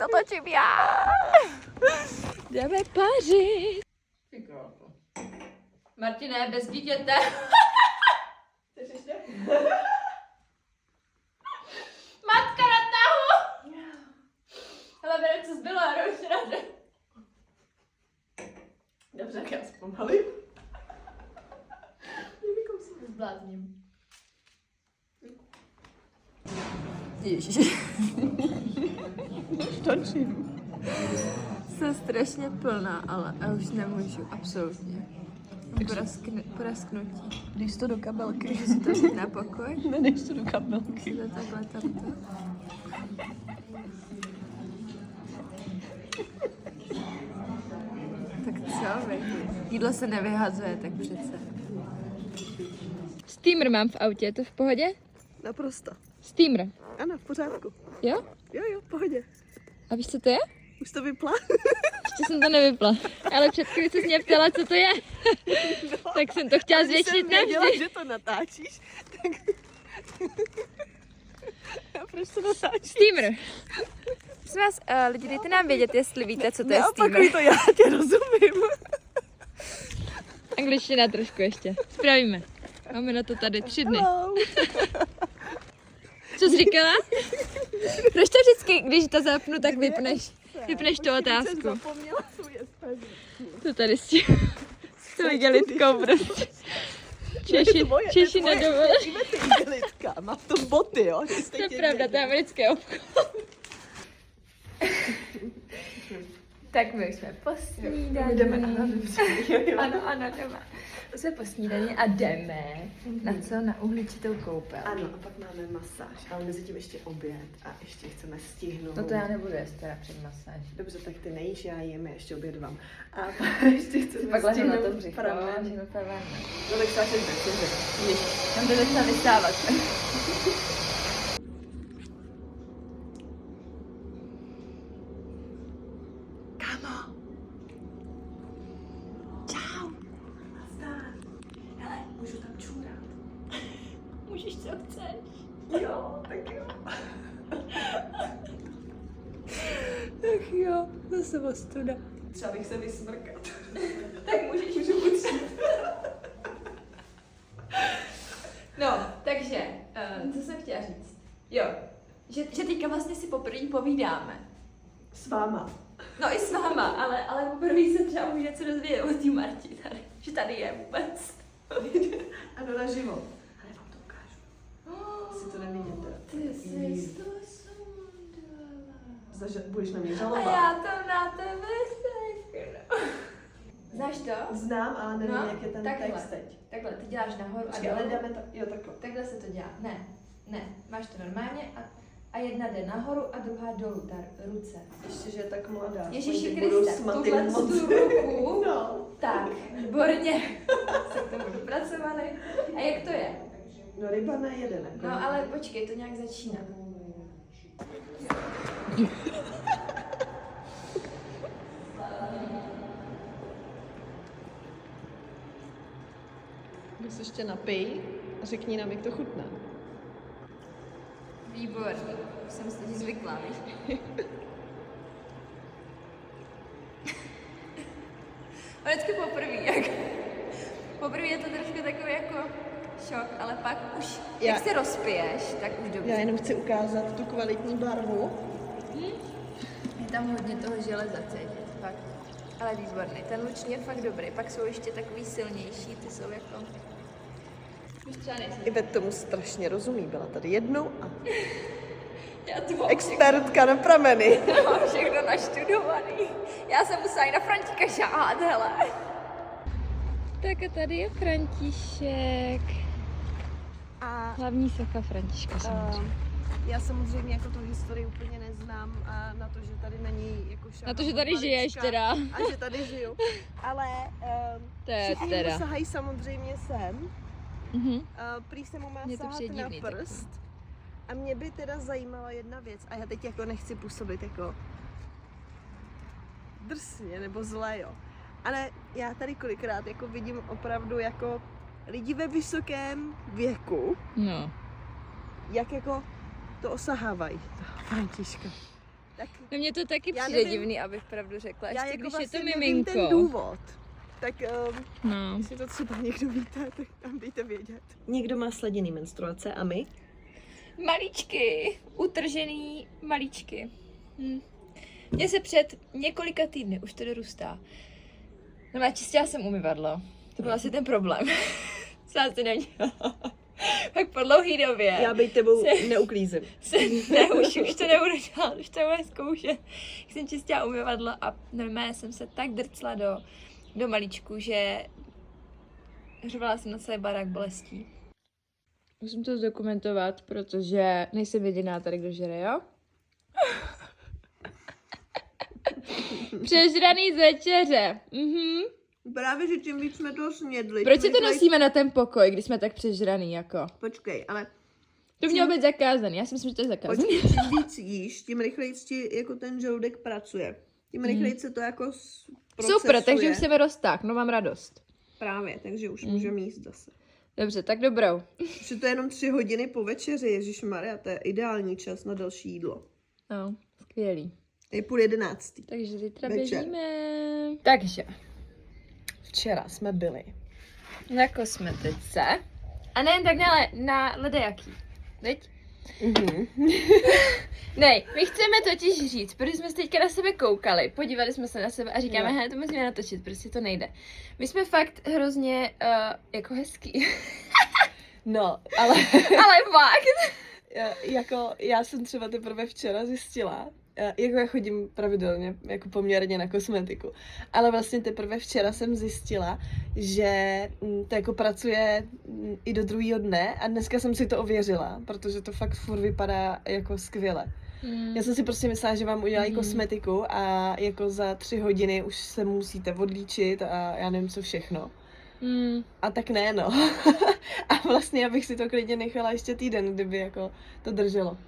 to točím já. Jdeme pařit. Martine, bez dítěte. Matka na tahu. Hele, vědět, co zbylo, já už ráda. Dobře, tak já zpomalím. Zblázním. Ježiš. Točím. Jsem strašně plná, ale já už nemůžu, absolutně. Prasknutí. Jdeš to do kabelky. Můžu si to vzít na pokoj? Nedeš to do kabelky. Si to takhle tamto. Tak co vy? Jídlo se nevyhazuje, tak přece. Steamer mám v autě, je to v pohodě? Naprosto. Steamer. Ano, v pořádku. Jo? Jo, v pohodě. A víš, co to je? Už to vypla? Ještě jsem to nevypla. Ale před chvíli jsi mě ptala, co to je. No, Tak jsem to chtěla zvětšit nevěděla, navždy. že to natáčíš, tak... A proč to natáčíš? Steamer. Prosím vás, lidi, dejte nám vědět, jestli víte, co to je steamer. Neopakuj to, já tě rozumím. Angličtina trošku ještě. Spravíme. Máme na to tady 3 dny. Hello. Co jsi říkala? Proč to vždycky, když to zapnu, tak vypneš tu otázku? Zapomněla svůj espresso. To tady s tou igelitkou prostě. Češi na dovolené. Ty igelitka, má v tom boty, jo? To je pravda, to je americké obchod. Tak my už jsme po snídani. Jdeme, ano, dobře. Jo. Ano, jdeme. Jsme po snídani a jdeme. Na co? Na uhličitou koupel. Ano, a pak máme masáž, ale mezi tím ještě oběd a ještě chceme stihnout. No to já nebudu jíst teda před masáží. Dobře, tak ty nejíš, já jím, ještě oběd vám. A pak ještě chceme Pak ležím na stihnout tom břichu. pramen. No, No tak se až nechci, tam to začala vystávat. Kámo. Čau. Nazdar. Hele, můžu tam čůrat? Můžeš, co chceš. Jo, tak jo. Ach jo, zase ostuda. Třeba bych se vysmrkat. Tak můžeš. Můžu učit. No, takže, co jsem chtěla říct? Jo, že teďka vlastně si poprvé povídáme. S váma. No i s váma, ale poprvé se třeba už něco dozvědět o té Marti tady, že tady je vůbec. Ano, naživo. Ale vám to ukážu. Si to nevidíte. Ty jsi to sundala. Budeš na mě A žalovat. já to na tebe řeknu. Znáš to? Znám, ale nevím, No, jak je ten takhle. text teď. Takhle, ty děláš nahoru a Počkej, ale dolů. dáme to, jo, takhle. Takhle se to dělá. Ne, máš to normálně a jedna jde nahoru a druhá dolů, ta ruce. Ještě, že je tak mladá. Ježíši aspoň teď budu Kriste, smaty tuhle moc. tu ruku, No. tak, výborně, se k tomu dopracovali. A jak to je? No ryba nejede, ne? No ale počkej, to nějak začíná. Když se ještě napij a řekni nám, jak to chutná. Výborný, už jsem si teď zvyklá, víš? Vždycky poprvé je to trošku takový jako šok, ale pak už, jak se rozpiješ, tak už dobře. Já jenom chci ukázat tu kvalitní barvu. Je tam hodně toho železa cítit, fakt. Ale výborný, ten luční je fakt dobrý, pak jsou ještě takový silnější, ty jsou jako... Už třeba nejsem. Ivet tomu strašně rozumí, byla tady jednou a Já tu mám expertka na prameny. mám všechno naštudovaný. Já jsem musela i na Frantíka šáhat, hele. Tak a tady je František. A Hlavní socha Františka samozřejmě. já samozřejmě jako tu historii úplně neznám a na to, že tady není jako šáha. Na to, že tady žiješ teda. A že tady žiju. Ale To je všichni teda. mu sahají samozřejmě sem. Prý se mu má Mně to sahat přijde na divný prst. A mě by teda zajímala jedna věc. A já teď jako nechci působit jako drsně nebo zle, jo. Ale já tady kolikrát jako vidím opravdu jako lidi ve vysokém věku, No. jak jako to osahávají. Františka. Tak No mě to taky Já přijde nevím. divný, abych pravdu řekla. já Ještě jako když vlastně je to nevím miminko. ten důvod. Tak No. jestli to třeba někdo víte, tak tam dejte vědět. Někdo má sladěný menstruace a my? Maličky, utržený maličky. Mně se před několika týdny už to dorůstá. No a čistila jsem umyvadlo. To byl asi ten problém. Co asi neměla. Pak po dlouhý době. Já být tebou neuklízím. Ne, už to nebudu dělat, už to bude zkoušet. Jsem čistila umyvadlo a normálně jsem se tak drcla do malíčku, že řvala jsem na celý barák bolestí. Musím to zdokumentovat, protože nejsem jediná tady, kdo žere, jo? Přežraný z večeře. Právě, že čím víc jsme toho snědli. Proč si to nosíme na ten pokoj, když jsme tak přežraný, jako? Počkej, ale To mělo být zakázaný, já si myslím, že to je zakázaný. čím víc jíš, tím rychleji ti jako ten žaludek pracuje. Tím rychleji se to jako procesuje. Super, takže už jsem rozták, no mám radost. Právě, takže už můžeme jíst zase. Dobře, tak dobrou. Že to je jenom 3 hodiny po večeři, ježišmarja, to je ideální čas na další jídlo. No, skvělý. Je 10:30. Takže zítra Večer. běžíme. Takže, Včera jsme byli. na kosmetice. A nejen tak na ledajaký. Veď? Ne, my chceme totiž říct, protože jsme se teďka na sebe koukali, podívali jsme se na sebe a říkáme, hele, to musíme natočit, prostě to nejde. My jsme fakt hrozně jako hezký. No, ale Ale fakt. já jsem třeba teprve včera zjistila, jako já chodím pravidelně, jako poměrně na kosmetiku, ale vlastně teprve včera jsem zjistila, že to jako pracuje i do druhého dne a dneska jsem si to ověřila, protože to fakt furt vypadá jako skvěle. Já jsem si prostě myslela, že vám udělají kosmetiku a jako za 3 hodiny už se musíte odlíčit a já nevím co všechno. A tak ne, no. A vlastně já bych si to klidně nechala ještě týden, kdyby jako to drželo.